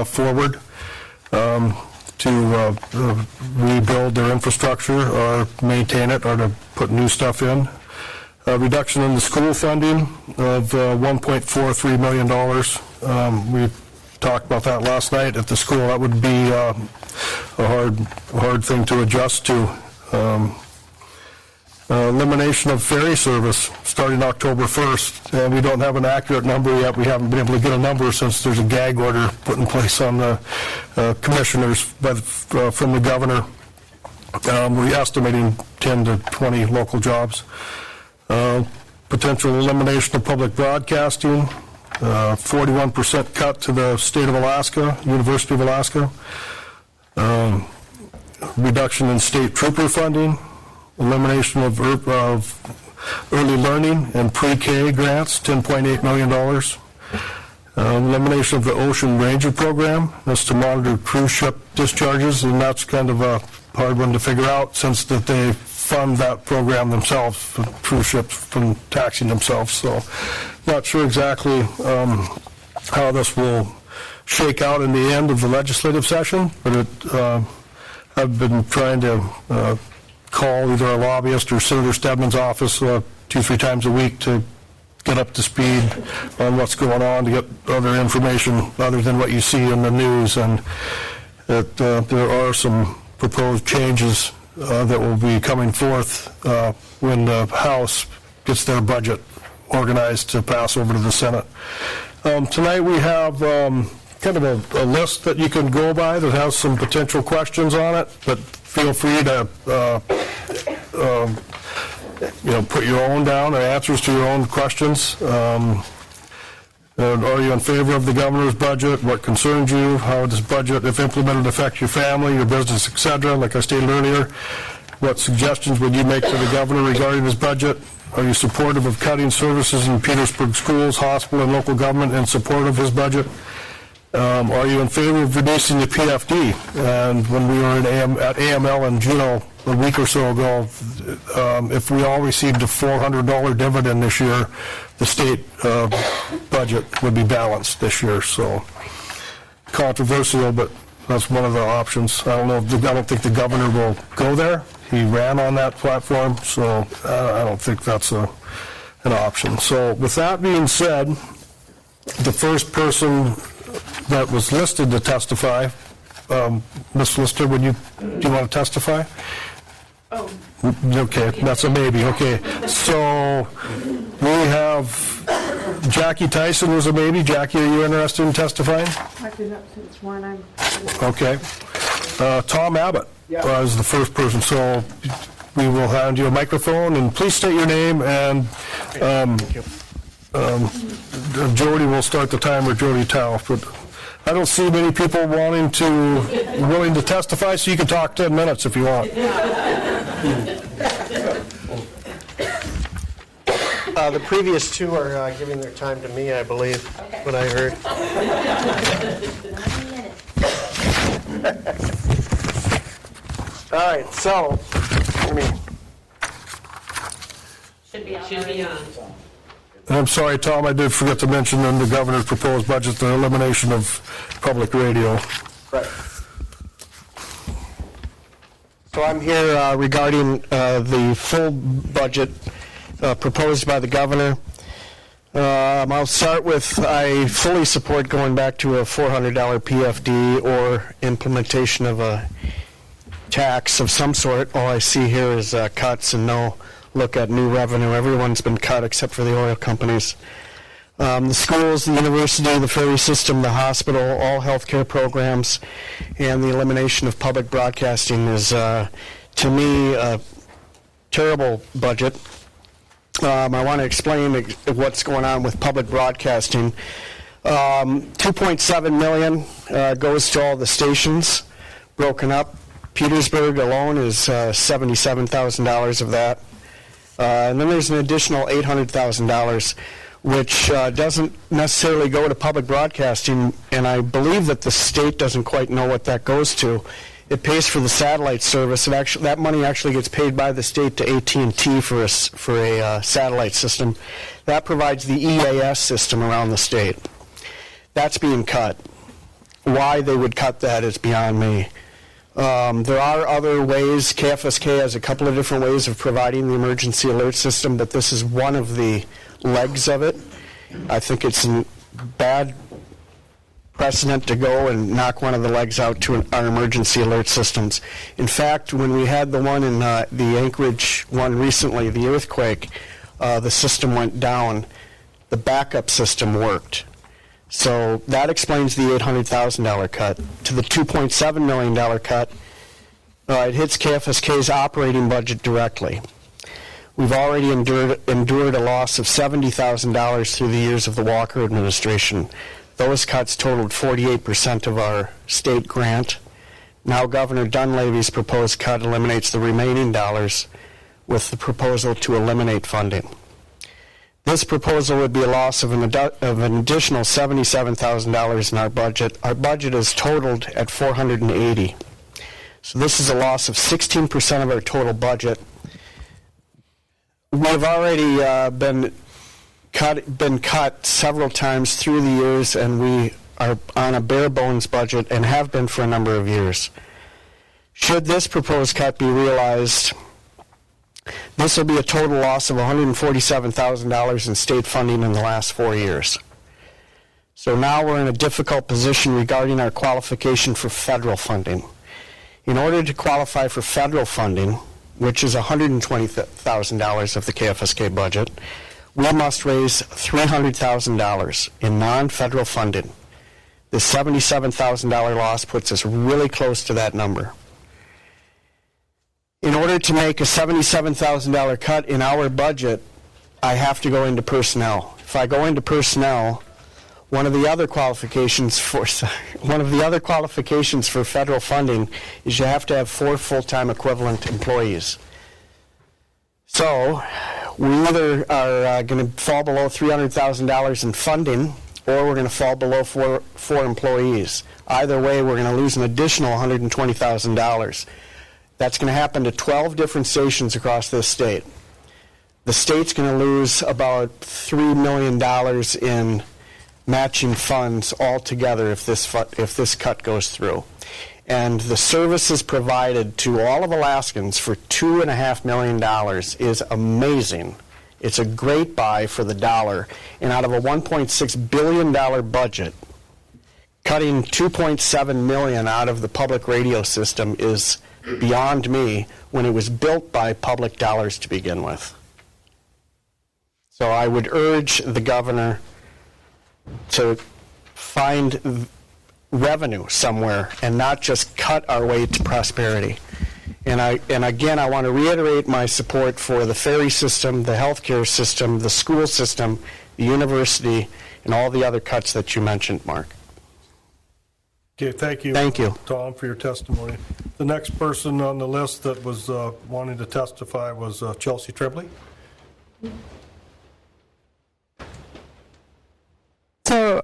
forward to rebuild their infrastructure or maintain it or to put new stuff in. Reduction in the school funding of $1.43 million. We talked about that last night at the school. That would be a hard thing to adjust to. Elimination of ferry service starting October 1st, and we don't have an accurate number yet. We haven't been able to get a number since there's a gag order put in place on the commissioners from the governor. We're estimating 10 to 20 local jobs. Potential elimination of public broadcasting, 41% cut to the state of Alaska, University of Alaska, reduction in state trooper funding, elimination of early learning and pre-K grants, $10.8 million. Elimination of the Ocean Ranger program. That's to monitor cruise ship discharges, and that's kind of a hard one to figure out since that they fund that program themselves, for cruise ships from taxing themselves. So not sure exactly how this will shake out in the end of the legislative session, but I've been trying to call either a lobbyist or Senator Stedman's office 2-3 times a week to get up to speed on what's going on, to get other information other than what you see in the news. And that there are some proposed changes that will be coming forth when the House gets their budget organized to pass over to the Senate. Tonight we have kind of a list that you can go by that has some potential questions on it, but feel free to put your own down, or answers to your own questions. Are you in favor of the governor's budget? What concerns you? How does budget, if implemented, affect your family, your business, etc.? Like I stated earlier, what suggestions would you make to the governor regarding his budget? Are you supportive of cutting services in Petersburg schools, hospital, and local government in support of his budget? Are you in favor of reducing the PFD? And when we were at AML in Juneau a week or so ago, if we all received a $400 dividend this year, the state budget would be balanced this year. So controversial, but that's one of the options. I don't think the governor will go there. He ran on that platform, so I don't think that's an option. So with that being said, the first person that was listed to testify, Ms. Lister, do you want to testify? Oh. Okay, that's a maybe. Okay, so we have Jackie Tyson was a maybe. Jackie, are you interested in testifying? I've been up since 1. Okay. Tom Abbott was the first person, so we will hand you a microphone, and please state your name, and Jody will start the timer, Jody Tao. But I don't see many people willing to testify, so you can talk 10 minutes if you want. The previous two are giving their time to me, I believe, what I heard. All right, so, Should be on. I'm sorry, Tom, I did forget to mention in the governor's proposed budget the elimination of public radio. Right. So I'm here regarding the full budget proposed by the governor. I'll start with, I fully support going back to a $400 PFD or implementation of a tax of some sort. All I see here is cuts and no look at new revenue. Everyone's been cut except for the oil companies. The schools, the university, the ferry system, the hospital, all healthcare programs, and the elimination of public broadcasting is, to me, a terrible budget. I want to explain what's going on with public broadcasting. $2.7 million goes to all the stations, broken up. Petersburg alone is $77,000 of that. And then there's an additional $800,000, which doesn't necessarily go to public broadcasting, and I believe that the state doesn't quite know what that goes to. It pays for the satellite service. That money actually gets paid by the state to AT&T for a satellite system. That provides the EAS system around the state. That's being cut. why they would cut that is beyond me. There are other ways. KFSK has a couple of different ways of providing the emergency alert system, but this is one of the legs of it. I think it's a bad precedent to go and knock one of the legs out to our emergency alert systems. In fact, when we had the one in the Anchorage one recently, the earthquake, the system went down. The backup system worked. So that explains the $800,000 cut. To the $2.7 million cut, it hits KFSK's operating budget directly. We've already endured a loss of $70,000 through the years of the Walker administration. Those cuts totaled 48% of our state grant. Now Governor Dunleavy's proposed cut eliminates the remaining dollars with the proposal to eliminate funding. This proposal would be a loss of an additional $77,000 in our budget. Our budget is totaled at $480,000. So this is a loss of 16% of our total budget. We've already been cut several times through the years, and we are on a bare bones budget and have been for a number of years. Should this proposed cut be realized, this will be a total loss of $147,000 in state funding in the last 4 years. So now we're in a difficult position regarding our qualification for federal funding. In order to qualify for federal funding, which is $120,000 of the KFSK budget, we must raise $300,000 in non-federal funding. The $77,000 loss puts us really close to that number. In order to make a $77,000 cut in our budget, I have to go into personnel. If I go into personnel, one of the other qualifications for federal funding is you have to have 4 full-time equivalent employees. So we either are going to fall below $300,000 in funding, or we're going to fall below four employees. Either way, we're going to lose an additional $120,000. That's going to happen to 12 different stations across this state. The state's going to lose about $3 million in matching funds altogether if this cut goes through. And the services provided to all of Alaskans for $2.5 million is amazing. It's a great buy for the dollar. And out of a $1.6 billion budget, cutting $2.7 million out of the public radio system is beyond me when it was built by public dollars to begin with. So I would urge the governor to find revenue somewhere and not just cut our way to prosperity. And again, I want to reiterate my support for the ferry system, the healthcare system, the school system, the university, and all the other cuts that you mentioned, Mark. Okay, thank you. Thank you, Tom, for your testimony. The next person on the list that was wanting to testify was Chelsea Tremblay. So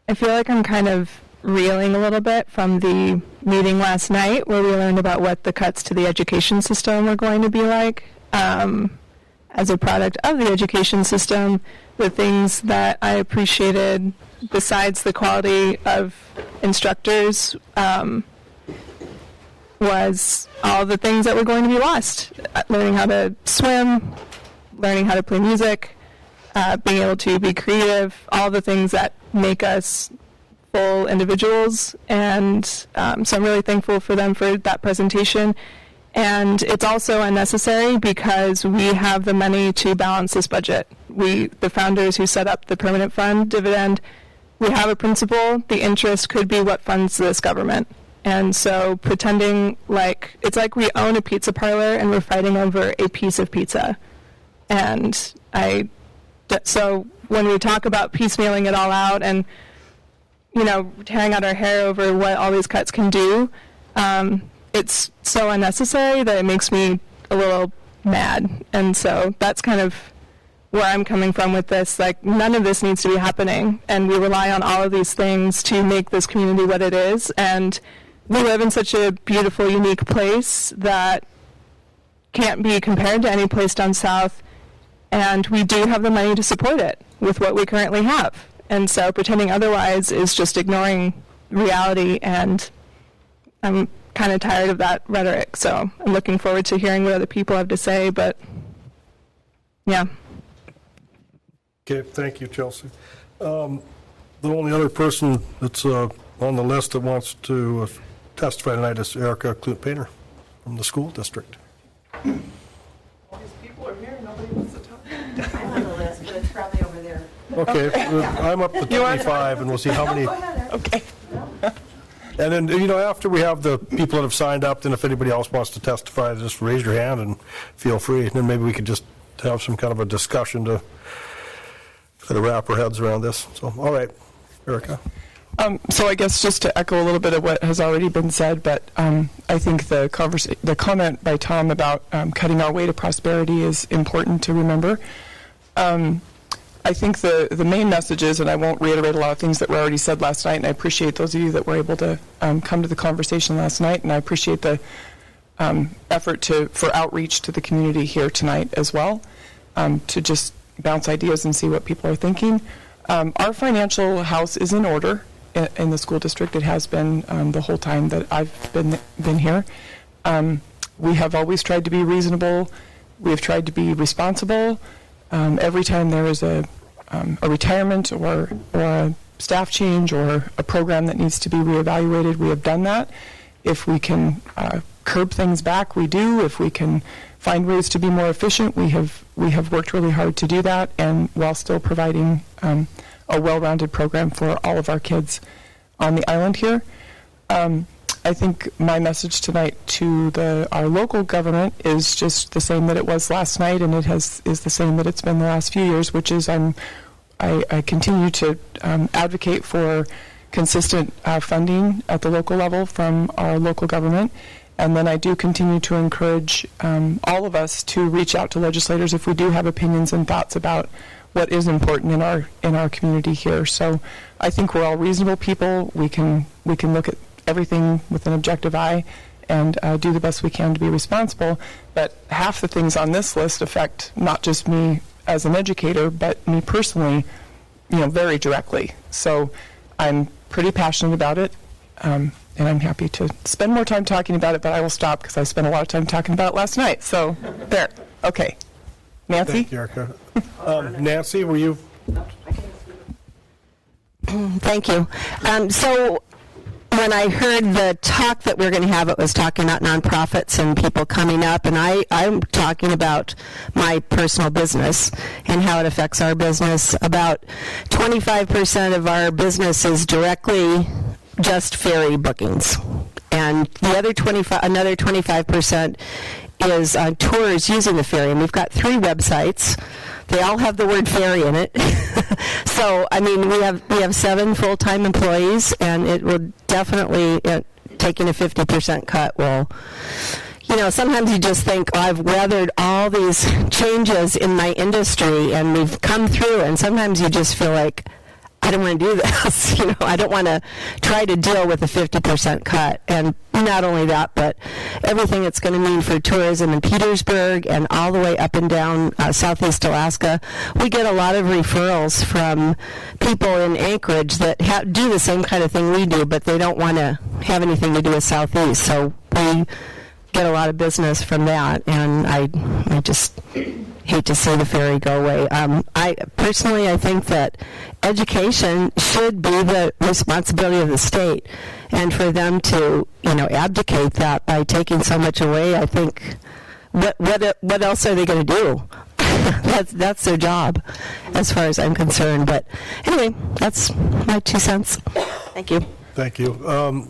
I feel like I'm kind of reeling a little bit from the meeting last night where we learned about what the cuts to the education system were going to be like. As a product of the education system, the things that I appreciated besides the quality of instructors was all the things that were going to be lost. Learning how to swim, learning how to play music, being able to be creative, all the things that make us full individuals. And so I'm really thankful for them for that presentation. And it's also unnecessary because we have the money to balance this budget. The founders who set up the permanent fund dividend, we have a principle. The interest could be what funds this government. And so pretending like, it's like we own a pizza parlor and we're fighting over a piece of pizza. And so when we talk about piecemealing it all out and, tearing out our hair over what all these cuts can do, it's so unnecessary that it makes me a little mad. And so that's kind of where I'm coming from with this. Like, none of this needs to be happening, and we rely on all of these things to make this community what it is. And we live in such a beautiful, unique place that can't be compared to any place down south, and we do have the money to support it with what we currently have. And so pretending otherwise is just ignoring reality, and I'm kind of tired of that rhetoric. So I'm looking forward to hearing what other people have to say, but yeah. Okay, thank you, Chelsea. The only other person that's on the list that wants to testify tonight is Erica Clute-Painter from the school district. All these people are here, nobody wants to talk. I'm on the list, but it's probably over there. Okay, I'm up to 25, and we'll see how many. Go ahead. Okay. And then, after we have the people that have signed up, then if anybody else wants to testify, just raise your hand and feel free. And then maybe we could just have some kind of a discussion to kind of wrap our heads around this. So, all right, Erica. So I guess just to echo a little bit of what has already been said, but I think the comment by Tom about cutting our way to prosperity is important to remember. I think the main message is, and I won't reiterate a lot of things that were already said last night, and I appreciate those of you that were able to come to the conversation last night, and I appreciate the effort for outreach to the community here tonight as well, to just bounce ideas and see what people are thinking. Our financial house is in order in the school district. It has been the whole time that I've been here. We have always tried to be reasonable. We have tried to be responsible. Every time there is a retirement or a staff change or a program that needs to be reevaluated, we have done that. If we can curb things back, we do. If we can find ways to be more efficient, we have worked really hard to do that, and while still providing a well-rounded program for all of our kids on the island here. I think my message tonight to our local government is just the same that it was last night, and is the same that it's been the last few years, which is I continue to advocate for consistent funding at the local level from our local government, and then I do continue to encourage all of us to reach out to legislators if we do have opinions and thoughts about what is important in our community here. So I think we're all reasonable people. We can look at everything with an objective eye and do the best we can to be responsible. But half the things on this list affect not just me as an educator, but me personally, very directly. So I'm pretty passionate about it, and I'm happy to spend more time talking about it, but I will stop because I spent a lot of time talking about it last night. So there. Okay. Nancy? Thank you, Erica. Nancy, were you? Thank you. So when I heard the talk that we're going to have, it was talking about nonprofits and people coming up, and I'm talking about my personal business and how it affects our business. About 25% of our business is directly just ferry bookings, and the other another 25% is tours using the ferry, and we've got 3 websites. They all have the word ferry in it. So, I mean, we have 7 full-time employees, and it will definitely, taking a 50% cut will, sometimes you just think, I've weathered all these changes in my industry, and we've come through, and sometimes you just feel like, I don't want to do this. I don't want to try to deal with a 50% cut. And not only that, but everything it's going to mean for tourism in Petersburg and all the way up and down Southeast Alaska. We get a lot of referrals from people in Anchorage that do the same kind of thing we do, but they don't want to have anything to do with Southeast. So we get a lot of business from that, and I just hate to see the ferry go away. I think that education should be the responsibility of the state, and for them to abdicate that by taking so much away, I think what else are they going to do? That's their job, as far as I'm concerned. But anyway, that's my 2 cents. Thank you. Thank you.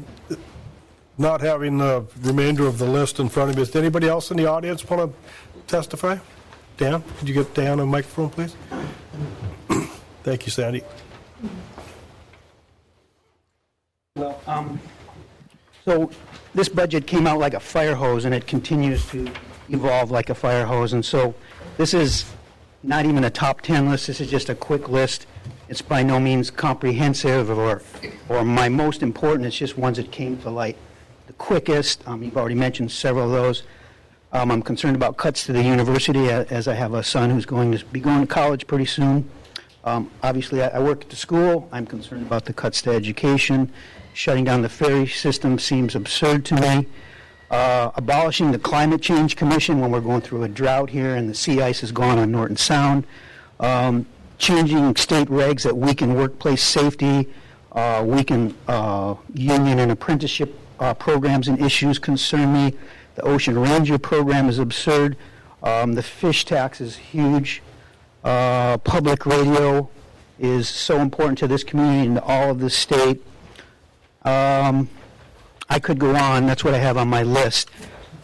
Not having the remainder of the list in front of me, does anybody else in the audience want to testify? Dan, could you get Dan a microphone, please? Thank you, Sandy. Well, so this budget came out like a fire hose, and it continues to evolve like a fire hose. And so this is not even a top 10 list. This is just a quick list. It's by no means comprehensive or my most important. It's just ones that came to light the quickest. You've already mentioned several of those. I'm concerned about cuts to the university, as I have a son who's going to be going to college pretty soon. Obviously, I work at the school. I'm concerned about the cuts to education. Shutting down the ferry system seems absurd to me. Abolishing the Climate Change Commission when we're going through a drought here and the sea ice is gone on Norton Sound. Changing state regs that weaken workplace safety, weaken union and apprenticeship programs and issues concern me. The Ocean Ranger program is absurd. The fish tax is huge. Public radio is so important to this community and to all of the state. I could go on. That's what I have on my list.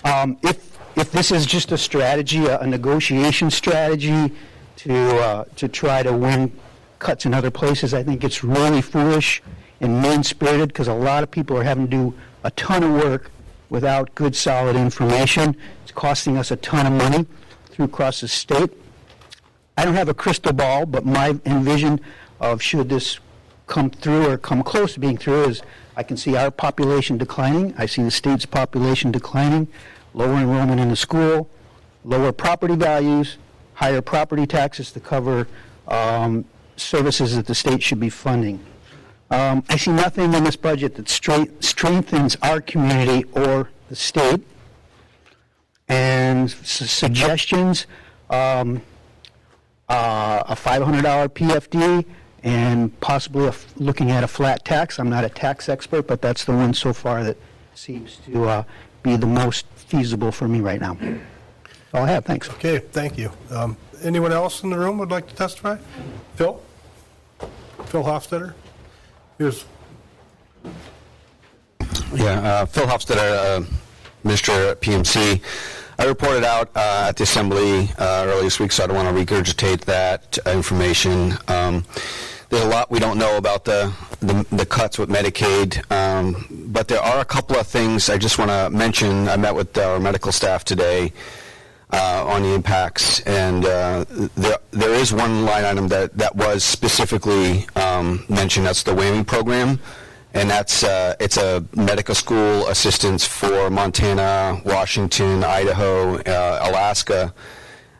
If this is just a strategy, a negotiation strategy to try to win cuts in other places, I think it's really foolish and mean-spirited because a lot of people are having to do a ton of work without good, solid information. It's costing us a ton of money across the state. I don't have a crystal ball, but my envision of should this come through or come close to being through is I can see our population declining. I see the state's population declining, lower enrollment in the school, lower property values, higher property taxes to cover services that the state should be funding. I see nothing in this budget that strengthens our community or the state. And suggestions, a $500 PFD and possibly looking at a flat tax. I'm not a tax expert, but that's the one so far that seems to be the most feasible for me right now. That's all I have. Thanks. Okay, thank you. Anyone else in the room would like to testify? Phil? Phil Hofstetter? Here's. Yeah, Phil Hofstetter, Minister at PMC. I reported out at the Assembly earlier this week, so I don't want to regurgitate that information. There's a lot we don't know about the cuts with Medicaid, but there are a couple of things I just want to mention. I met with our medical staff today on the impacts, and there is one line item that was specifically mentioned. That's the WWAMI program, and that's it's a medical school assistance for Montana, Washington, Idaho, Alaska.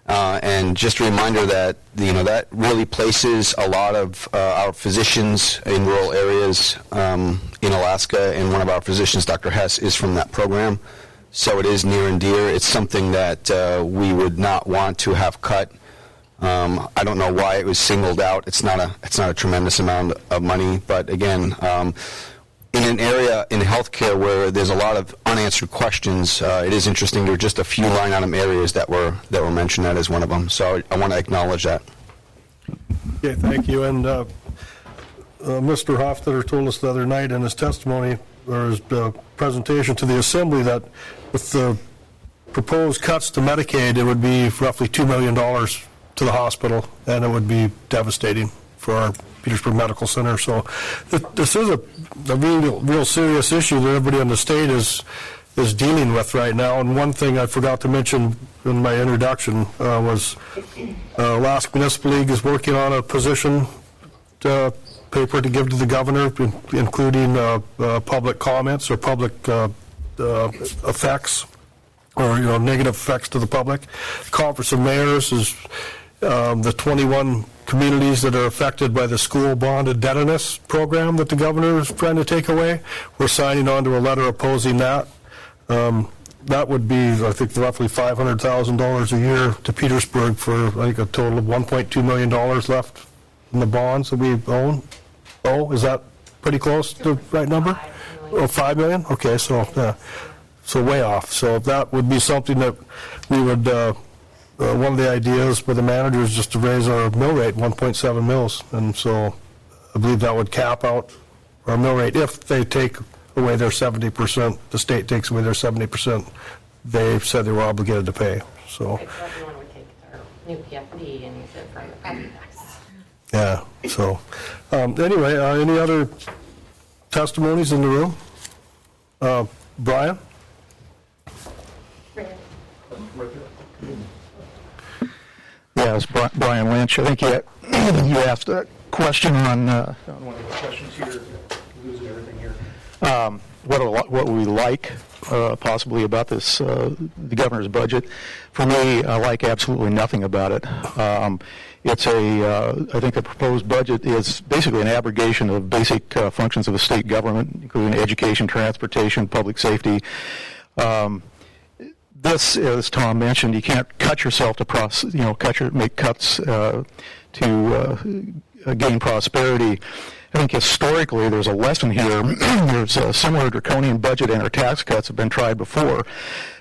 And just a reminder that that really places a lot of our physicians in rural areas in Alaska, and one of our physicians, Dr. Hess, is from that program. So it is near and dear. It's something that we would not want to have cut. I don't know why it was singled out. It's not a tremendous amount of money, but again, in an area in healthcare where there's a lot of unanswered questions, it is interesting. There are just a few line item areas that were mentioned. That is one of them. So I want to acknowledge that. Okay, thank you. And Mr. Hofstetter told us the other night in his testimony or his presentation to the Assembly that with the proposed cuts to Medicaid, it would be roughly $2 million to the hospital, and it would be devastating for our Petersburg Medical Center. So this is a real serious issue that everybody in the state is dealing with right now. And one thing I forgot to mention in my introduction was Alaska Municipal League is working on a position paper to give to the governor, including public comments or public effects or negative effects to the public. Conference of Mayors is the 21 communities that are affected by the school bond indebtedness program that the governor is trying to take away. We're signing on to a letter opposing that. That would be, I think, roughly $500,000 a year to Petersburg for, I think, a total of $1.2 million left in the bonds that we own. Oh, is that pretty close to the right number? Oh, $5 million? Okay, so way off. So that would be something that we would, one of the ideas for the manager is just to raise our mill rate 1.7 mils. And so I believe that would cap out our mill rate if they take away their 70%, the state takes away their 70%, they said they were obligated to pay. So. Everyone would take their new PFD and use it for the property tax. Yeah, so anyway, any other testimonies in the room? Brian? Yeah, it's Brian Lynch. I think you asked a question on one of the questions here. Losing everything here. What we like possibly about this, the governor's budget, for me, I like absolutely nothing about it. I think the proposed budget is basically an abrogation of basic functions of a state government, including education, transportation, public safety. This, as Tom mentioned, you can't cut yourself to make cuts to gain prosperity. I think historically there's a lesson here. There's a similar draconian budget and our tax cuts have been tried before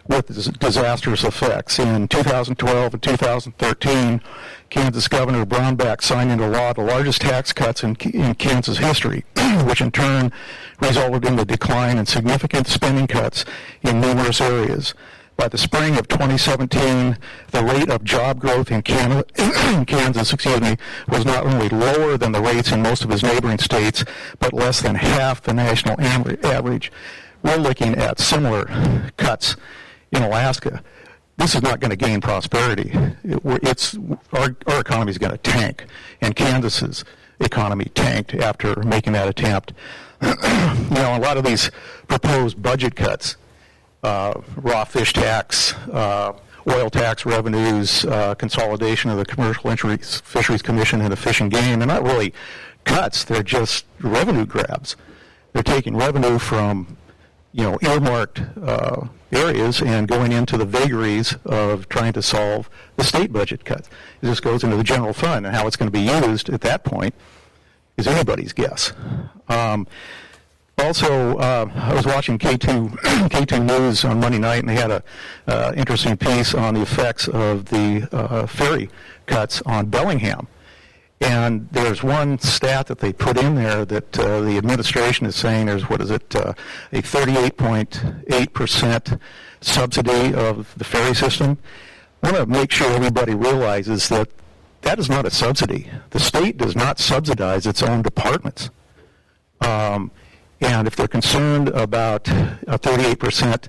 with disastrous effects. In 2012 and 2013, Kansas Governor Brownback signed into law the largest tax cuts in Kansas history, which in turn resulted in the decline and significant spending cuts in numerous areas. By the spring of 2017, the rate of job growth in Kansas, was not only lower than the rates in most of his neighboring states, but less than half the national average. We're looking at similar cuts in Alaska. This is not going to gain prosperity. Our economy is going to tank, and Kansas's economy tanked after making that attempt. A lot of these proposed budget cuts, raw fish tax, oil tax revenues, consolidation of the Commercial Fisheries Commission and the Fish and Game. They're not really cuts. They're just revenue grabs. They're taking revenue from, earmarked areas and going into the vagaries of trying to solve the state budget cuts. It just goes into the general fund, and how it's going to be used at that point is anybody's guess. Also, I was watching K2 News on Monday night, and they had an interesting piece on the effects of the ferry cuts on Bellingham. And there's one stat that they put in there that the administration is saying there's, a 38.8% subsidy of the ferry system. I want to make sure everybody realizes that that is not a subsidy. The state does not subsidize its own departments. And if they're concerned about a 38%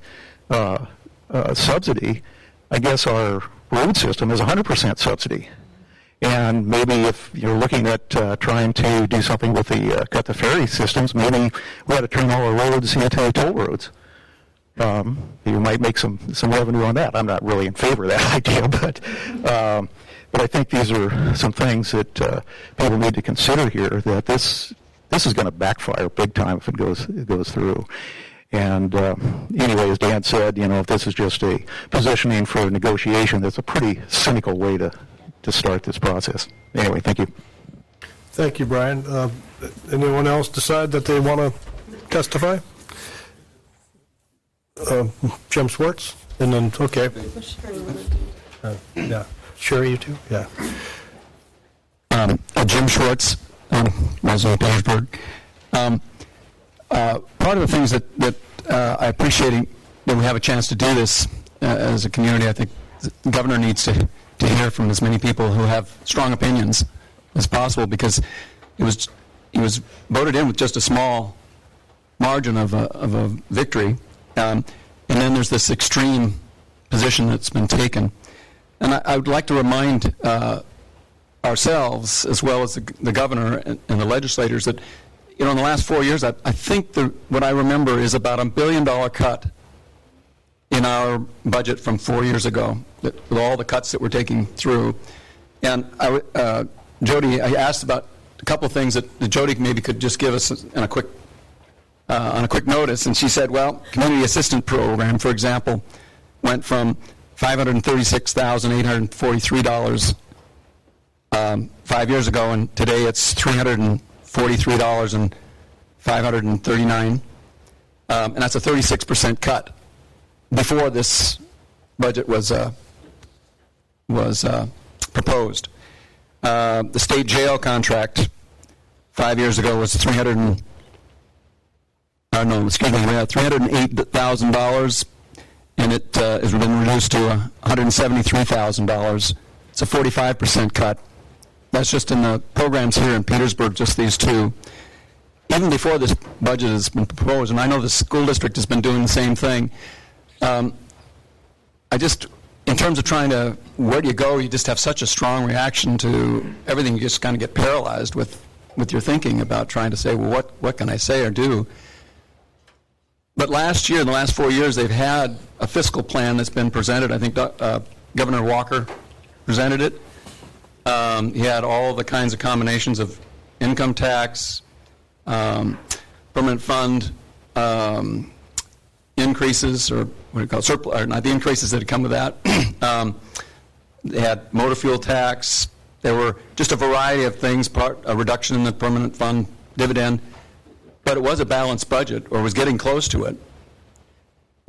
subsidy, I guess our road system is 100% subsidy. And maybe if you're looking at trying to do something with the cut the ferry systems, maybe we ought to turn all our roads into toll roads. You might make some revenue on that. I'm not really in favor of that idea, but I think these are some things that people need to consider here. That this is going to backfire big time if it goes through. And anyway, as Dan said, if this is just a positioning for a negotiation, that's a pretty cynical way to start this process. Anyway, thank you. Thank you, Brian. Anyone else decide that they want to testify? Jim Swartz, and then, okay. Yeah. Sure, you too? Yeah. Jim Schwartz, resident of Petersburg. Part of the things that I appreciate that we have a chance to do this as a community, I think the governor needs to hear from as many people who have strong opinions as possible, because he was voted in with just a small margin of a victory, and then there's this extreme position that's been taken. And I would like to remind ourselves, as well as the governor and the legislators, that in the last 4 years, I think what I remember is about $1 billion cut in our budget from 4 years ago, with all the cuts that we're taking through. And Jody, I asked about a couple of things that Jody maybe could just give us on a quick notice, and she said, well, community assistant program, for example, went from $536,843 5 years ago, and today it's $343,539, and that's a 36% cut. Before this budget was proposed, the state jail contract 5 years ago was $308,000, and it has been reduced to $173,000. It's a 45% cut. That's just in the programs here in Petersburg, just these two. Even before this budget has been proposed, and I know the school district has been doing the same thing. In terms of where do you go, you just have such a strong reaction to everything. You just kind of get paralyzed with your thinking about trying to say, well, what can I say or do? But last year, in the last 4 years, they've had a fiscal plan that's been presented. I think Governor Walker presented it. He had all the kinds of combinations of income tax, permanent fund increases, or what do you call it, surplus, or not the increases that had come with that. They had motor fuel tax. There were just a variety of things, a reduction in the permanent fund dividend. But it was a balanced budget, or was getting close to it.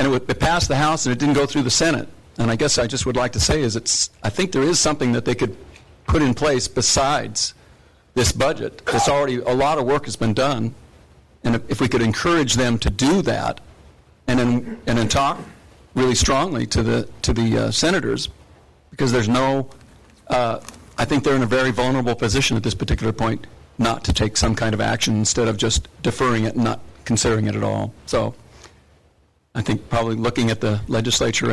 And it passed the House, and it didn't go through the Senate. And I guess I just would like to say is I think there is something that they could put in place besides this budget. It's already, a lot of work has been done. And if we could encourage them to do that, and then talk really strongly to the senators, because there's no, I think they're in a very vulnerable position at this particular point not to take some kind of action instead of just deferring it and not considering it at all. So I think probably looking at the legislature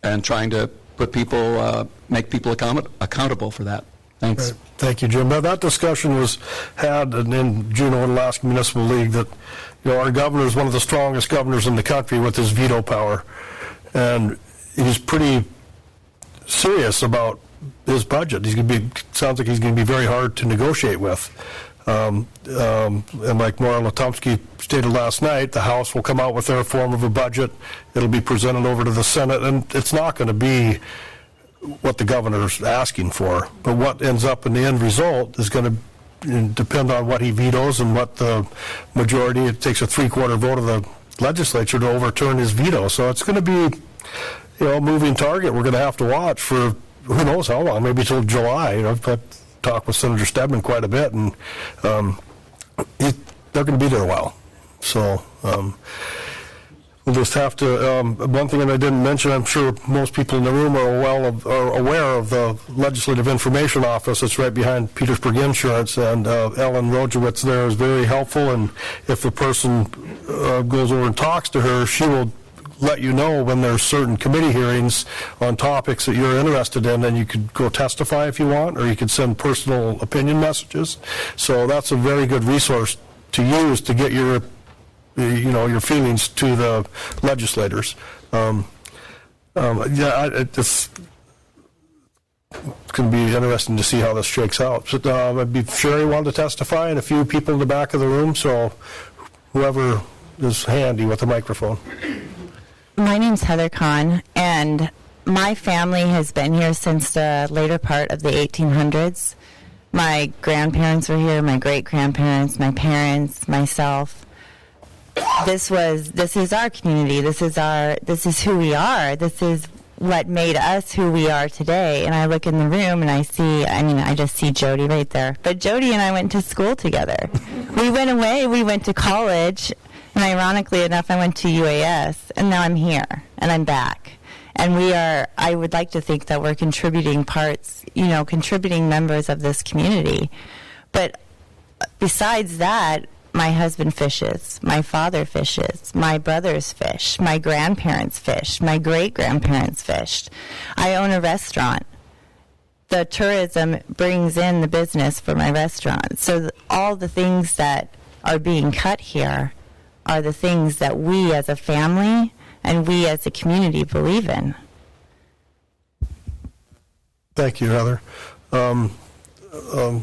and trying to put people, make people accountable for that. Thanks. Right. Thank you, Jim. Now, that discussion was had in Juneau and Alaska Municipal League that, our governor is one of the strongest governors in the country with his veto power. And he's pretty serious about his budget. Sounds like he's going to be very hard to negotiate with. And like Maura Latomsky stated last night, the House will come out with their form of a budget. It'll be presented over to the Senate, and it's not going to be what the governor's asking for. But what ends up in the end result is going to depend on what he vetoes and what the majority, it takes a 3/4 vote of the legislature to overturn his veto. So it's going to be, a moving target we're going to have to watch for who knows how long, maybe till July. I've talked with Senator Stedman quite a bit, and they're going to be there a while. So we'll just have to, one thing that I didn't mention, I'm sure most people in the room are aware of the Legislative Information Office that's right behind Petersburg Insurance, and Ellen Rojewitz there is very helpful, and if the person goes over and talks to her, she will let you know when there's certain committee hearings on topics that you're interested in, and you could go testify if you want, or you could send personal opinion messages. So that's a very good resource to use to get your feelings to the legislators. It's going to be interesting to see how this shakes out. So, I'd be Sherry wanted to testify, and a few people in the back of the room, so whoever is handy with the microphone. My name's Heather Kahn, and my family has been here since the later part of the 1800s. My grandparents were here, my great-grandparents, my parents, myself. This is our community. This is who we are. This is what made us who we are today. And I look in the room and I just see Jody right there. But Jody and I went to school together. We went away, we went to college. And ironically enough, I went to UAS, and now I'm here, and I'm back. And I would like to think that we're contributing members of this community. But besides that, my husband fishes, my father fishes, my brothers fish, my grandparents fished, my great-grandparents fished. I own a restaurant. The tourism brings in the business for my restaurant. So all the things that are being cut here are the things that we as a family and we as a community believe in. Thank you, Heather.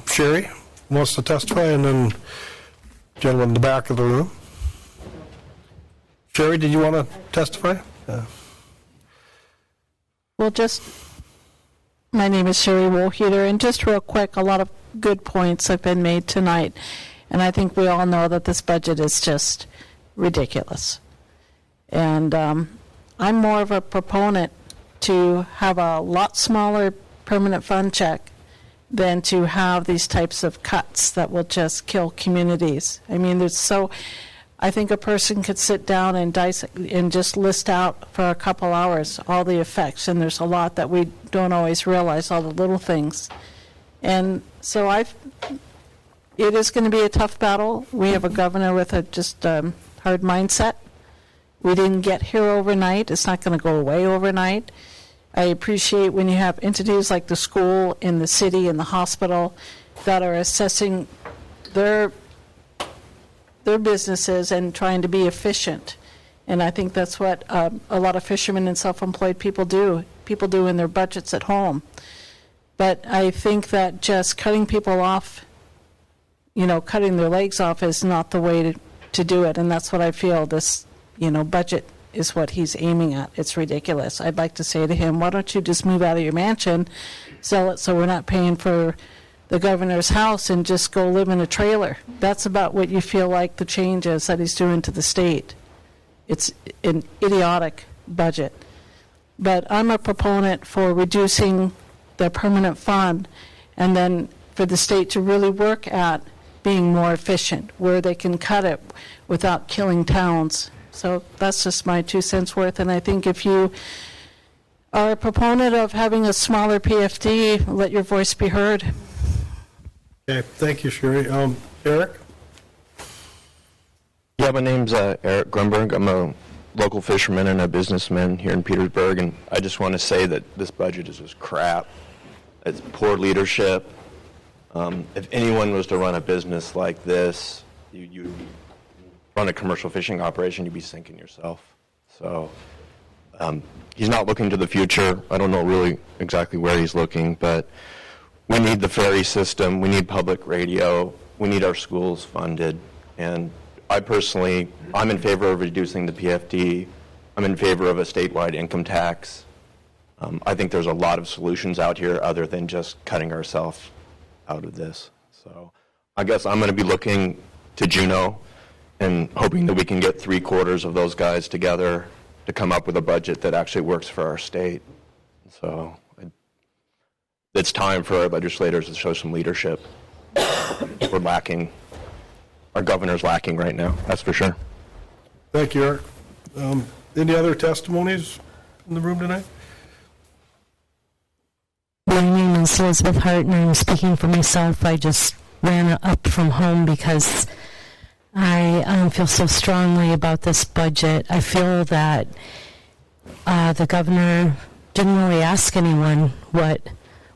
Sherry wants to testify, and then gentleman in the back of the room. Sherry, did you want to testify? Well, my name is Sherry Wohlhuter, and just real quick, a lot of good points have been made tonight, and I think we all know that this budget is just ridiculous. And I'm more of a proponent to have a lot smaller permanent fund check than to have these types of cuts that will just kill communities. I mean, I think a person could sit down and just list out for a couple hours all the effects, and there's a lot that we don't always realize, all the little things. And so it is going to be a tough battle. We have a governor with a hard mindset. We didn't get here overnight. It's not going to go away overnight. I appreciate when you have entities like the school and the city and the hospital that are assessing their their businesses and trying to be efficient. And I think that's what a lot of fishermen and self-employed people do in their budgets at home. But I think that just cutting people off, cutting their legs off is not the way to do it. And that's what I feel this, budget is what he's aiming at. It's ridiculous. I'd like to say to him, why don't you just move out of your mansion, sell it so we're not paying for the governor's house, and just go live in a trailer. That's about what you feel like the change is that he's doing to the state. It's an idiotic budget. But I'm a proponent for reducing the permanent fund and then for the state to really work at being more efficient, where they can cut it without killing towns. So that's just my 2 cents worth. And I think if you are a proponent of having a smaller PFD, let your voice be heard. Okay, thank you, Sherry. Eric? Yeah, my name's Eric Grunberg. I'm a local fisherman and a businessman here in Petersburg, and I just want to say that this budget is just crap. It's poor leadership. If anyone was to run a business like this, you run a commercial fishing operation, you'd be sinking yourself. So he's not looking to the future. I don't know really exactly where he's looking, but we need the ferry system. We need public radio. We need our schools funded. And I personally, I'm in favor of reducing the PFD. I'm in favor of a statewide income tax. I think there's a lot of solutions out here other than just cutting ourselves out of this. So I guess I'm going to be looking to Juneau and hoping that we can get 3/4 of those guys together to come up with a budget that actually works for our state. So it's time for our legislators to show some leadership. We're lacking. Our governor's lacking right now, that's for sure. Thank you, Eric. Any other testimonies in the room tonight? My name is Elizabeth Hart, and I'm speaking for myself. I just ran up from home because I feel so strongly about this budget. I feel that the governor didn't really ask anyone what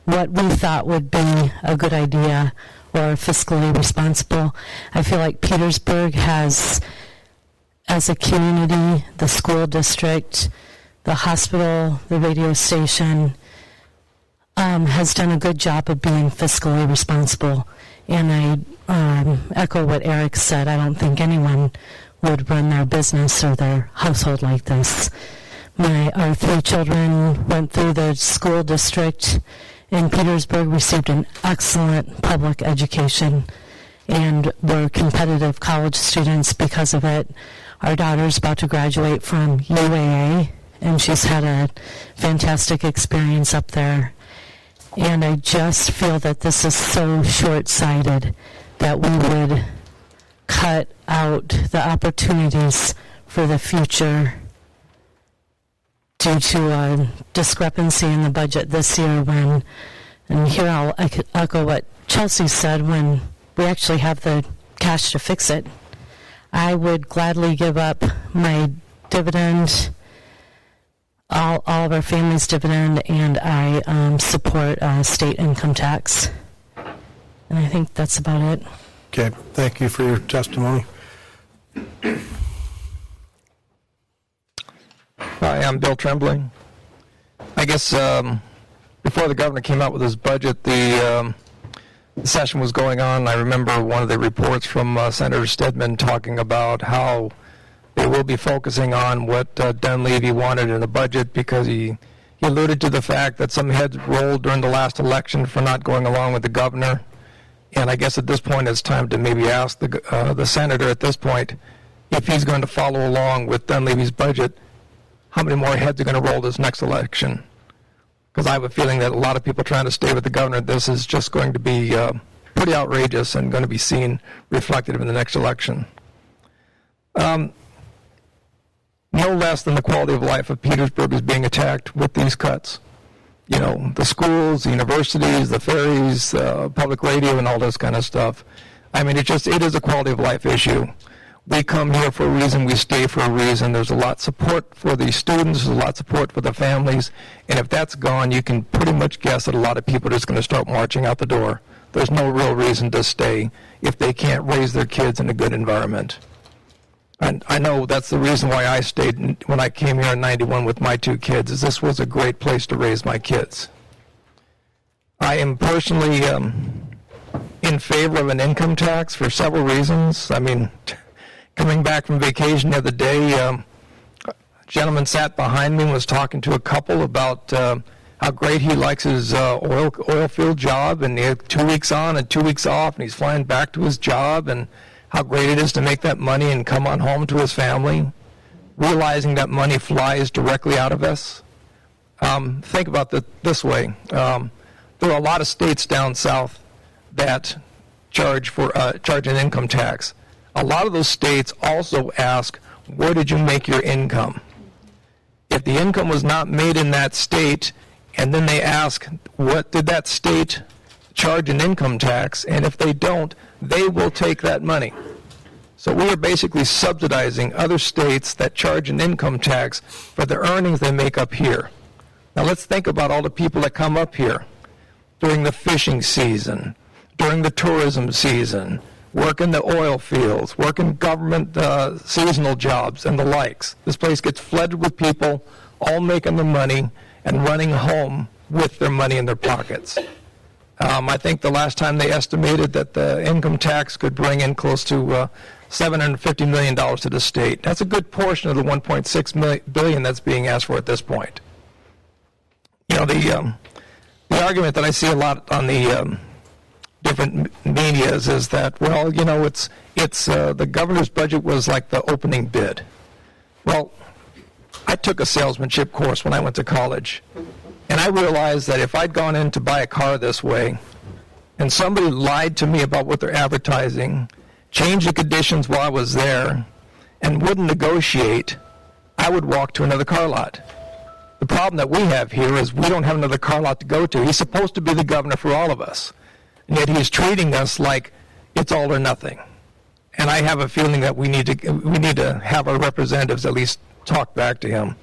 we thought would be a good idea or fiscally responsible. I feel like Petersburg has, as a community, the school district, the hospital, the radio station, has done a good job of being fiscally responsible. And I echo what Eric said. I don't think anyone would run their business or their household like this. Our 3 children went through the school district in Petersburg, received an excellent public education, and were competitive college students because of it. Our daughter's about to graduate from UAA, and she's had a fantastic experience up there. And I just feel that this is so short-sighted that we would cut out the opportunities for the future due to a discrepancy in the budget this year when, and here I'll echo what Chelsea said, when we actually have the cash to fix it. I would gladly give up my dividend, all of our family's dividend, and I support state income tax. And I think that's about it. Okay, thank you for your testimony. Hi, I'm Bill Trembling. I guess before the governor came out with his budget, the session was going on. I remember one of the reports from Senator Stedman talking about how they will be focusing on what Dunleavy wanted in the budget, because he alluded to the fact that some heads rolled during the last election for not going along with the governor. And I guess at this point it's time to maybe ask the senator at this point if he's going to follow along with Dunleavy's budget. How many more heads are going to roll this next election? Because I have a feeling that a lot of people trying to stay with the governor, this is just going to be pretty outrageous and going to be seen reflected in the next election. No less than the quality of life of Petersburg is being attacked with these cuts. You know, the schools, the universities, the ferries, public radio, and all this kind of stuff. I mean, it is a quality of life issue. We come here for a reason, we stay for a reason. There's a lot of support for the students, there's a lot of support for the families, and if that's gone, you can pretty much guess that a lot of people are just going to start marching out the door. there's no real reason to stay if they can't raise their kids in a good environment. And I know that's the reason why I stayed when I came here in '91 with my 2 kids, is this was a great place to raise my kids. I am personally in favor of an income tax for several reasons. I mean, coming back from vacation the other day, a gentleman sat behind me and was talking to a couple about how great he likes his oil field job, and he had 2 weeks on and 2 weeks off, and he's flying back to his job, and how great it is to make that money and come on home to his family, realizing that money flies directly out of us. Think about it this way. There are a lot of states down south that charge an income tax. A lot of those states also ask, where did you make your income? If the income was not made in that state, and then they ask, what did that state charge an income tax? And if they don't, they will take that money. So we are basically subsidizing other states that charge an income tax for the earnings they make up here. Now let's think about all the people that come up here during the fishing season, during the tourism season, work in the oil fields, work in government seasonal jobs and the likes. This place gets flooded with people all making their money and running home with their money in their pockets. I think the last time they estimated that the income tax could bring in close to $750 million to the state. That's a good portion of the $1.6 billion that's being asked for at this point. You know, the argument that I see a lot on the different medias is that, well, you know, it's the governor's budget was like the opening bid. Well, I took a salesmanship course when I went to college, and I realized that if I'd gone in to buy a car this way, and somebody lied to me about what they're advertising, changed the conditions while I was there, and wouldn't negotiate, I would walk to another car lot. The problem that we have here is we don't have another car lot to go to. He's supposed to be the governor for all of us, and yet he's treating us like it's all or nothing. And I have a feeling that we need to have our representatives at least talk back to him.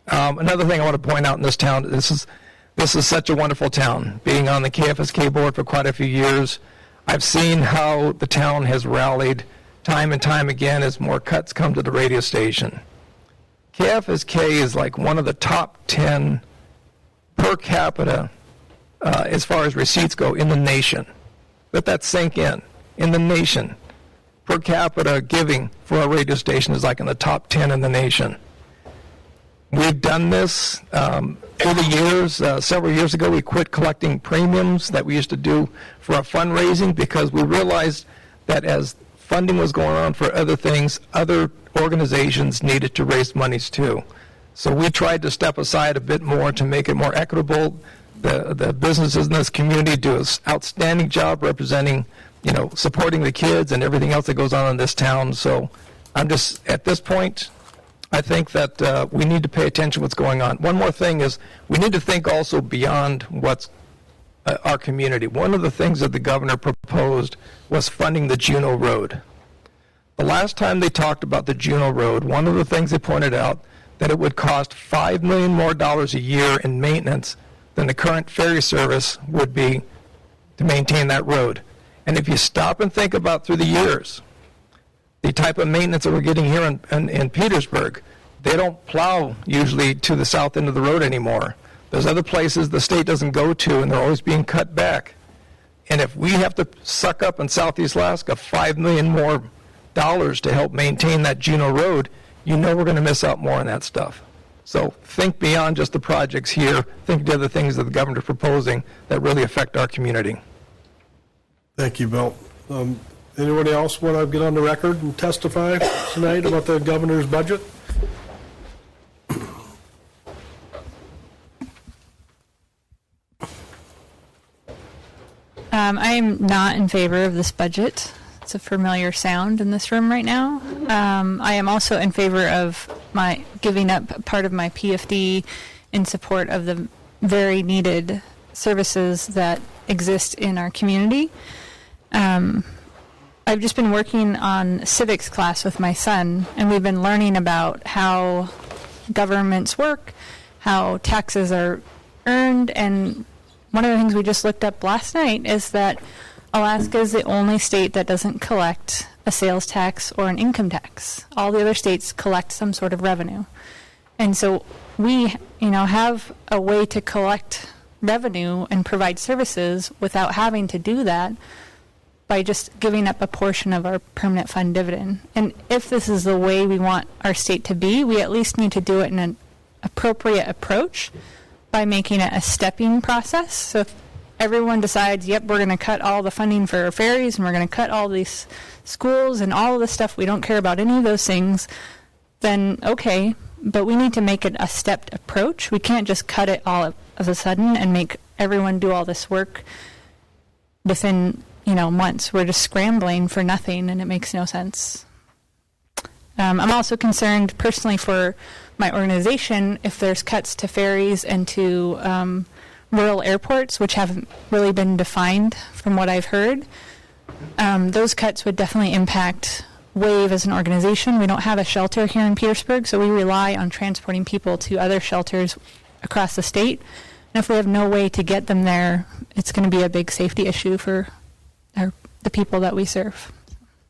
Another thing I want to point out in this town, this is such a wonderful town. Being on the KFSK board for quite a few years, I've seen how the town has rallied time and time again as more cuts come to the radio station. KFSK is like one of the top 10 per capita as far as receipts go in the nation. Let that sink in the nation. Per capita giving for our radio station is like in the top 10 in the nation. We've done this through the years. Several years ago, we quit collecting premiums that we used to do for our fundraising because we realized that as funding was going on for other things, other organizations needed to raise monies too. So we tried to step aside a bit more to make it more equitable. The businesses in this community do an outstanding job representing, you know, supporting the kids and everything else that goes on in this town. So I'm just, at this point, I think that we need to pay attention to what's going on. One more thing is we need to think also beyond what's our community. One of the things that the governor proposed was funding the Juneau Road. The last time they talked about the Juneau Road, one of the things they pointed out that it would cost $5 million more a year in maintenance than the current ferry service would be to maintain that road. And if you stop and think about through the years, the type of maintenance that we're getting here in Petersburg, they don't plow usually to the south end of the road anymore. There's other places the state doesn't go to, and they're always being cut back. And if we have to suck up in Southeast Alaska $5 million more to help maintain that Juneau Road, you know we're going to miss out more on that stuff. So think beyond just the projects here. Think of the other things that the governor's proposing that really affect our community. Thank you, Bill. Anybody else want to get on the record and testify tonight about the governor's budget? I am not in favor of this budget. It's a familiar sound in this room right now. I am also in favor of my giving up part of my PFD in support of the very needed services that exist in our community. I've just been working on civics class with my son, and we've been learning about how governments work, how taxes are earned and one of the things we just looked up last night is that Alaska is the only state that doesn't collect a sales tax or an income tax. All the other states collect some sort of revenue. And so we, have a way to collect revenue and provide services without having to do that by just giving up a portion of our permanent fund dividend. And if this is the way we want our state to be, we at least need to do it in an appropriate approach by making it a stepping process. So if everyone decides, yep, we're going to cut all the funding for ferries and we're going to cut all these schools and all of this stuff, we don't care about any of those things, then okay, but we need to make it a stepped approach. We can't just cut it all of a sudden and make everyone do all this work within months. We're just scrambling for nothing, and it makes no sense. I'm also concerned personally for my organization if there's cuts to ferries and to rural airports, which haven't really been defined from what I've heard. Those cuts would definitely impact WAVE as an organization. We don't have a shelter here in Petersburg, so we rely on transporting people to other shelters across the state. And if we have no way to get them there, it's going to be a big safety issue for the people that we serve.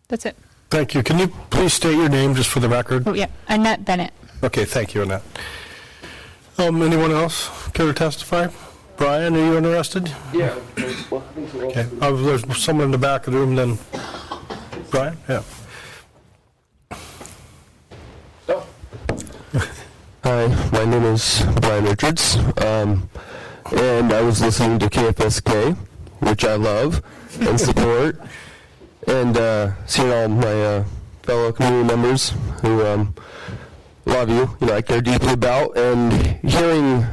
That's it. Thank you. Can you please state your name just for the record? Oh, yeah. Annette Bennett. Okay, thank you, Annette. Anyone else care to testify? Brian, are you interested? Yeah. Well, I think so. Okay. There's someone in the back of the room then. Brian? Yeah. Hi, my name is Brian Richards, and I was listening to KFSK, which I love and support, and seeing all my fellow community members who love you, I care deeply about, and hearing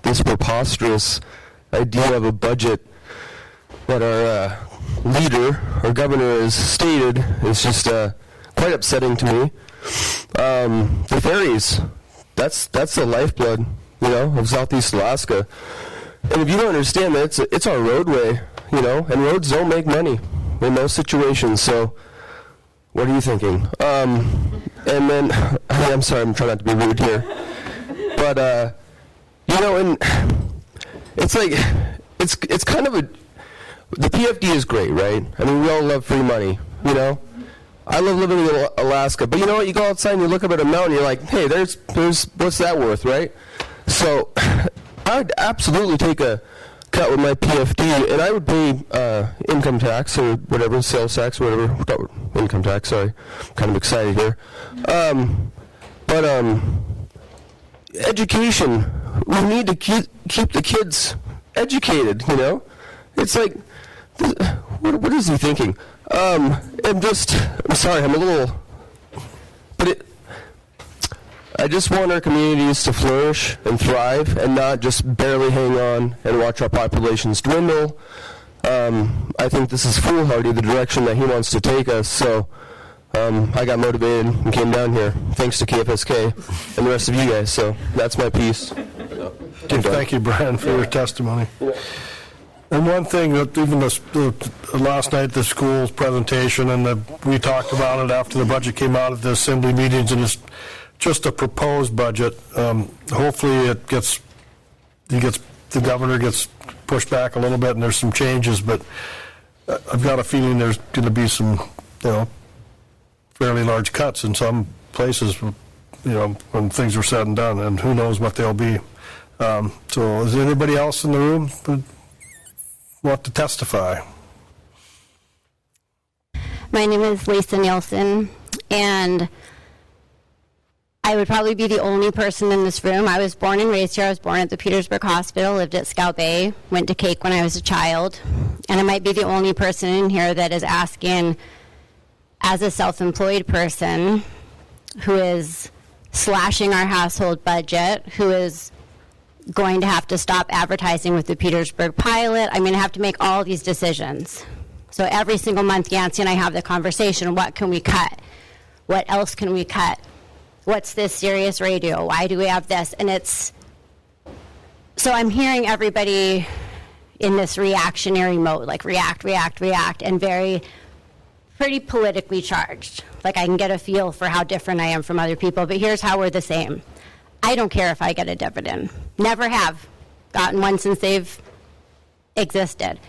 this preposterous idea of a budget that our leader, our governor, has stated is just quite upsetting to me. The ferries, that's the lifeblood, of Southeast Alaska. And if you don't understand that, it's our roadway, and roads don't make money in most situations. So what are you thinking? And then, I'm sorry, I'm trying not to be rude here. But, and it's like, it's kind of the PFD is great, right? I mean, we all love free money, I love living in Alaska, but you know what? You go outside and you look up at a mountain, you're like, hey, there's what's that worth, right? So I would absolutely take a cut with my PFD, and I would pay income tax or whatever, sales tax, whatever, income tax, sorry. I'm kind of excited here. But education, we need to keep the kids educated, It's like, what is he thinking? I'm sorry, I'm a little, but I just want our communities to flourish and thrive and not just barely hang on and watch our populations dwindle. I think this is foolhardy, the direction that he wants to take us, so I got motivated and came down here, thanks to KFSK and the rest of you guys, so that's my piece. Thank you, Brian, for your testimony. And one thing that even last night, the school's presentation, and we talked about it after the budget came out at the assembly meetings, and it's just a proposed budget. Hopefully the governor gets pushed back a little bit and there's some changes, but I've got a feeling there's going to be some, fairly large cuts in some places, when things are said and done, and who knows what they'll be. So is there anybody else in the room that want to testify? My name is Lisa Nielsen, and I would probably be the only person in this room. I was born and raised here. I was born at the Petersburg Hospital, lived at Scout Bay, went to Cake when I was a child, and I might be the only person in here that is asking, as a self-employed person who is slashing our household budget, who is going to have to stop advertising with the Petersburg Pilot. I'm going to have to make all these decisions. So every single month, Yancey and I have the conversation, what can we cut? What else can we cut? What's this Sirius radio? Why do we have this? And so I'm hearing everybody in this reactionary mode, like react, and pretty politically charged. Like I can get a feel for how different I am from other people, but here's how we're the same. I don't care if I get a dividend. Never have gotten one since they've existed.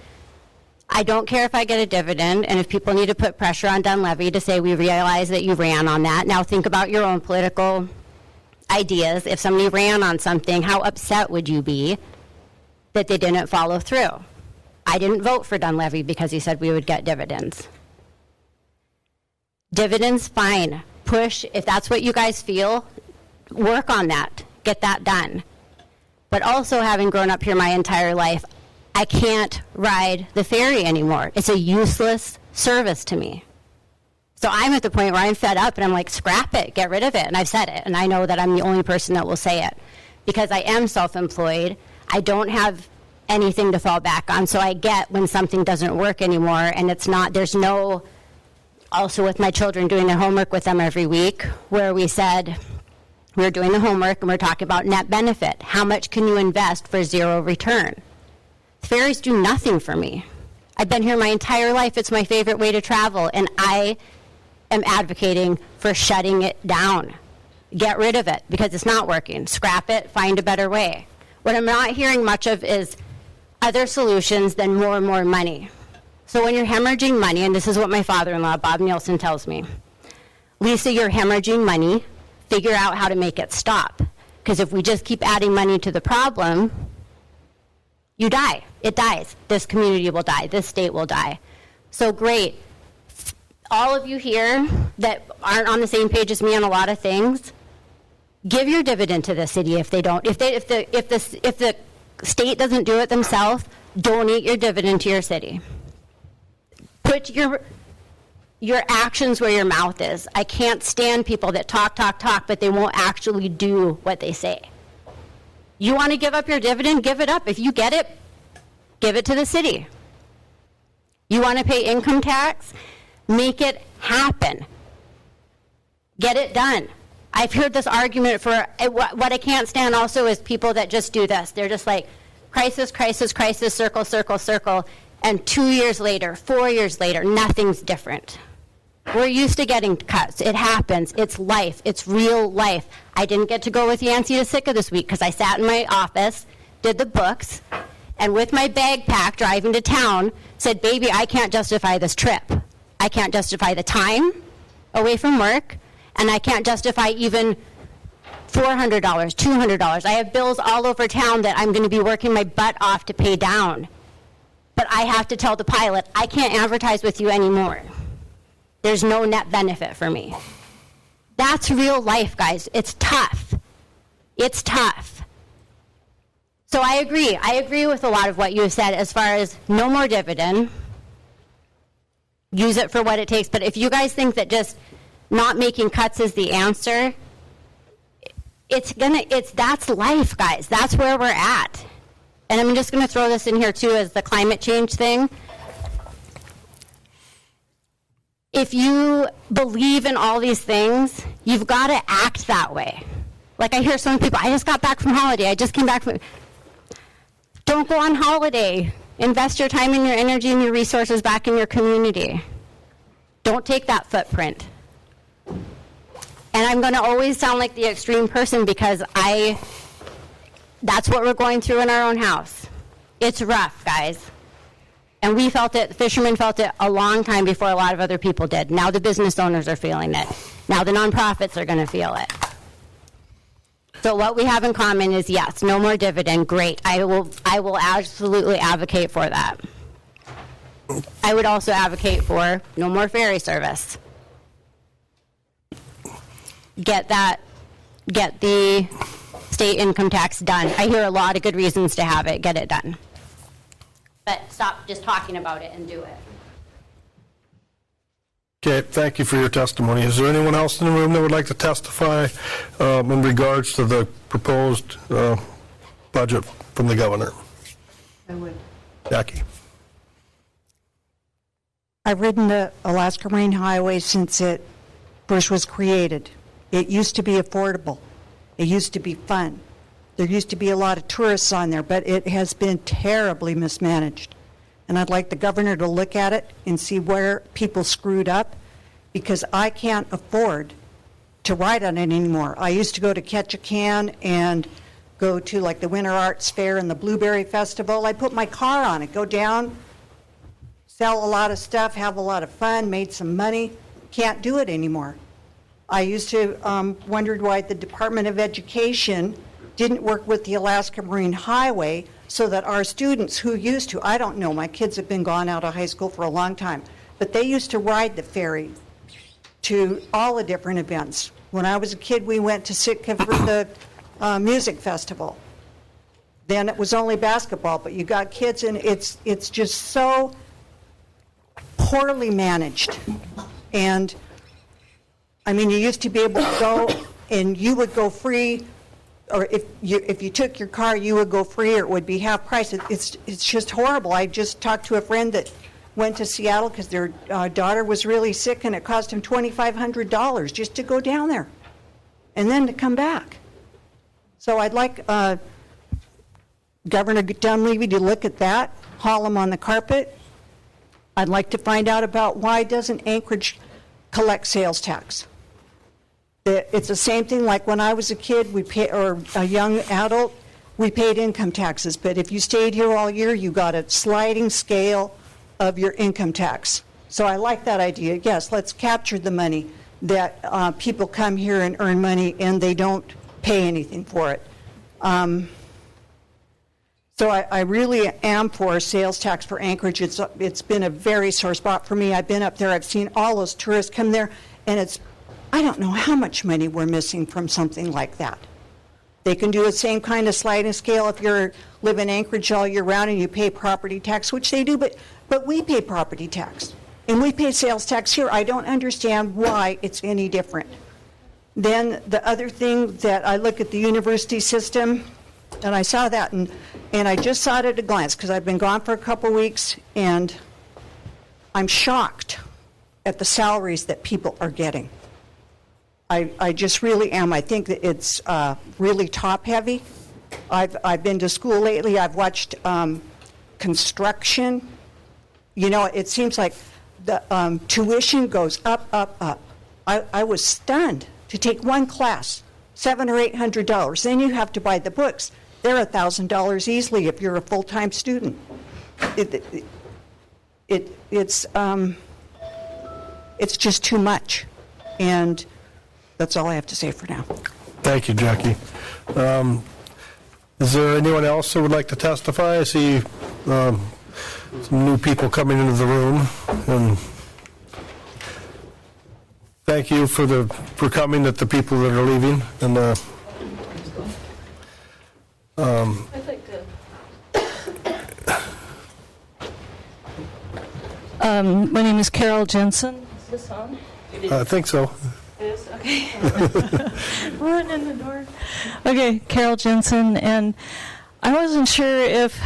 I don't care if I get a dividend, and if people need to put pressure on Dunleavy to say we realize that you ran on that. Now think about your own political ideas. If somebody ran on something, how upset would you be that they didn't follow through? I didn't vote for Dunleavy because he said we would get dividends. Dividends, fine. Push, if that's what you guys feel, work on that. Get that done. But also, having grown up here my entire life, I can't ride the ferry anymore. It's a useless service to me. So I'm at the point where I'm fed up and I'm like, scrap it, get rid of it. And I've said it, and I know that I'm the only person that will say it. Because I am self-employed, I don't have anything to fall back on, so I get when something doesn't work anymore, and it's not, there's no, also with my children doing their homework with them every week, where we said, we're doing the homework and we're talking about net benefit. How much can you invest for zero return? Ferries do nothing for me. I've been here my entire life. It's my favorite way to travel, and I am advocating for shutting it down. Get rid of it because it's not working. Scrap it, find a better way. What I'm not hearing much of is other solutions than more and more money. So when you're hemorrhaging money, and this is what my father-in-law, Bob Nielsen, tells me, Lisa, you're hemorrhaging money. Figure out how to make it stop. Because if we just keep adding money to the problem, you die. It dies. This community will die. This state will die. So great. All of you here that aren't on the same page as me on a lot of things, give your dividend to the city if they don't. If the state doesn't do it themselves, donate your dividend to your city. Put your actions where your mouth is. I can't stand people that talk, but they won't actually do what they say. You want to give up your dividend? Give it up. If you get it, give it to the city. You want to pay income tax? Make it happen. Get it done. I've heard this argument for, what I can't stand also is people that just do this. They're just like, crisis, crisis, crisis, circle, circle, circle, and 2 years later, 4 years later, nothing's different. We're used to getting cuts. It happens. It's life. It's real life. I didn't get to go with Yancey to Sitka this week because I sat in my office, did the books, and with my bag packed driving to town, said, baby, I can't justify this trip. I can't justify the time away from work, and I can't justify even $400, $200. I have bills all over town that I'm going to be working my butt off to pay down. But I have to tell the pilot, I can't advertise with you anymore. There's no net benefit for me. That's real life, guys. It's tough. It's tough. So I agree. I agree with a lot of what you said as far as no more dividend. Use it for what it takes. But if you guys think that just not making cuts is the answer, that's life, guys. That's where we're at. And I'm just going to throw this in here too as the climate change thing. If you believe in all these things, you've got to act that way. Like I hear some people, I just got back from holiday. I just came back from... Don't go on holiday. Invest your time and your energy and your resources back in your community. Don't take that footprint. And I'm going to always sound like the extreme person because that's what we're going through in our own house. It's rough, guys. And we felt it, fishermen felt it a long time before a lot of other people did. Now the business owners are feeling it. Now the nonprofits are going to feel it. So what we have in common is, yes, no more dividend, great. I will absolutely advocate for that. I would also advocate for no more ferry service. Get the state income tax done. I hear a lot of good reasons to have it. Get it done. But stop just talking about it and do it. Okay, thank you for your testimony. Is there anyone else in the room that would like to testify in regards to the proposed budget from the governor? I would. Jackie. I've ridden the Alaska Marine Highway since Bush was created. It used to be affordable. It used to be fun. There used to be a lot of tourists on there, but it has been terribly mismanaged. And I'd like the governor to look at it and see where people screwed up, because I can't afford to ride on it anymore. I used to go to Ketchikan and go to like the Winter Arts Fair and the Blueberry Festival. I put my car on it, go down, sell a lot of stuff, have a lot of fun, made some money. Can't do it anymore. I used to wondered why the Department of Education didn't work with the Alaska Marine Highway so that our students who used to, I don't know, my kids have been gone out of high school for a long time, but they used to ride the ferry to all the different events. When I was a kid, we went to Sitka for the music festival. Then it was only basketball, but you got kids, and it's just so poorly managed. And I mean, you used to be able to go, and you would go free, or if you took your car, you would go free, or it would be half price. It's just horrible. I just talked to a friend that went to Seattle because their daughter was really sick, and it cost him $2,500 just to go down there, and then to come back. So I'd like Governor Dunleavy to look at that, haul him on the carpet. I'd like to find out about why doesn't Anchorage collect sales tax. It's the same thing like when I was a kid, or a young adult, we paid income taxes. But if you stayed here all year, you got a sliding scale of your income tax. So I like that idea. Yes, let's capture the money that people come here and earn money and they don't pay anything for it. So I really am for sales tax for Anchorage. It's been a very sore spot for me. I've been up there. I've seen all those tourists come there, and I don't know how much money we're missing from something like that. They can do the same kind of sliding scale if you live in Anchorage all year round and you pay property tax, which they do, but we pay property tax. And we pay sales tax here. I don't understand why it's any different. Then the other thing that I look at the university system, and I saw that, and I just saw it at a glance because I've been gone for a couple weeks, and I'm shocked at the salaries that people are getting. I just really am. I think that it's really top-heavy. I've been to school lately. I've watched construction. You know, it seems like the tuition goes up, up, up. I was stunned to take one class, $700 or $800. Then you have to buy the books. They're $1,000 easily if you're a full-time student. It's just too much, and that's all I have to say for now. Thank you, Jackie. Is there anyone else who would like to testify? I see some new people coming into the room, and thank you for coming, that the people that are leaving, and I'd like to. My name is Carol Jensen. Is this on? I think so. It is? Okay. Run in the door. Okay, Carol Jensen, and I wasn't sure if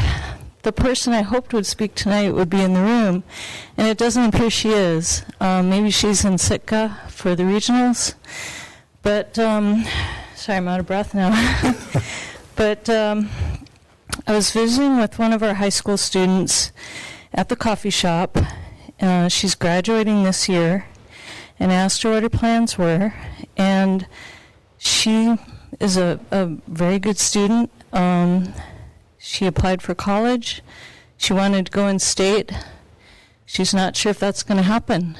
the person I hoped would speak tonight would be in the room, and it doesn't appear she is. Maybe she's in Sitka for the regionals, but sorry, I'm out of breath now. But I was visiting with one of our high school students at the coffee shop. She's graduating this year, and asked her what her plans were. And she is a very good student. She applied for college. She wanted to go in state. She's not sure if that's going to happen.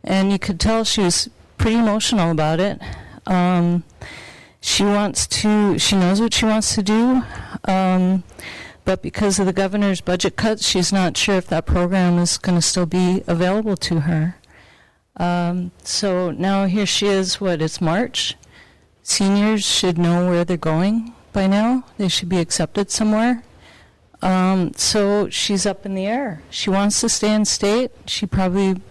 And you could tell she was pretty emotional about it. She knows what she wants to do, but because of the governor's budget cuts, she's not sure if that program is going to still be available to her. So now here she is, it's March. Seniors should know where they're going by now. They should be accepted somewhere. So she's up in the air. She wants to stay in state. She probably,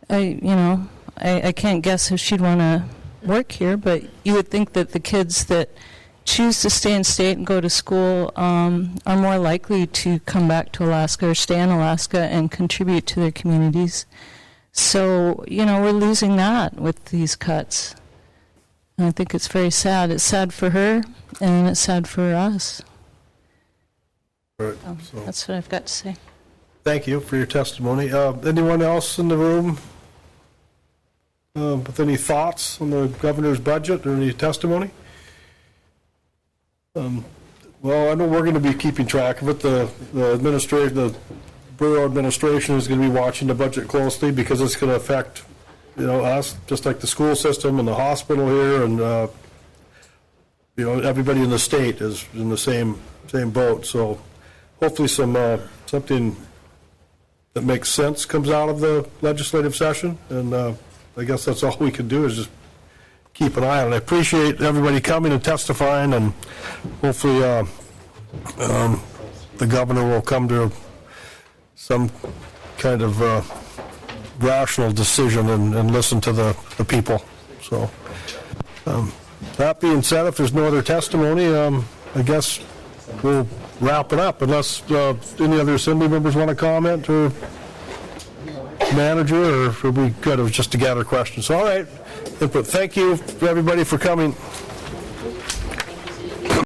I can't guess if she'd want to work here, but you would think that the kids that choose to stay in state and go to school are more likely to come back to Alaska or stay in Alaska and contribute to their communities. So, we're losing that with these cuts. And I think it's very sad. It's sad for her, and it's sad for us. Right, that's what I've got to say. Thank you for your testimony. Anyone else in the room with any thoughts on the governor's budget or any testimony? Well, I know we're going to be keeping track of it. The borough administration is going to be watching the budget closely because it's going to affect, us, just like the school system and the hospital here, and everybody in the state is in the same boat. So hopefully something that makes sense comes out of the legislative session, and I guess that's all we can do is just keep an eye on it. I appreciate everybody coming and testifying, and hopefully the governor will come to some kind of rational decision and listen to the people. So that being said, if there's no other testimony, I guess we'll wrap it up unless any other assembly members want to comment, or manager, or are we good? It was just to gather questions. All right. But thank you, everybody, for coming.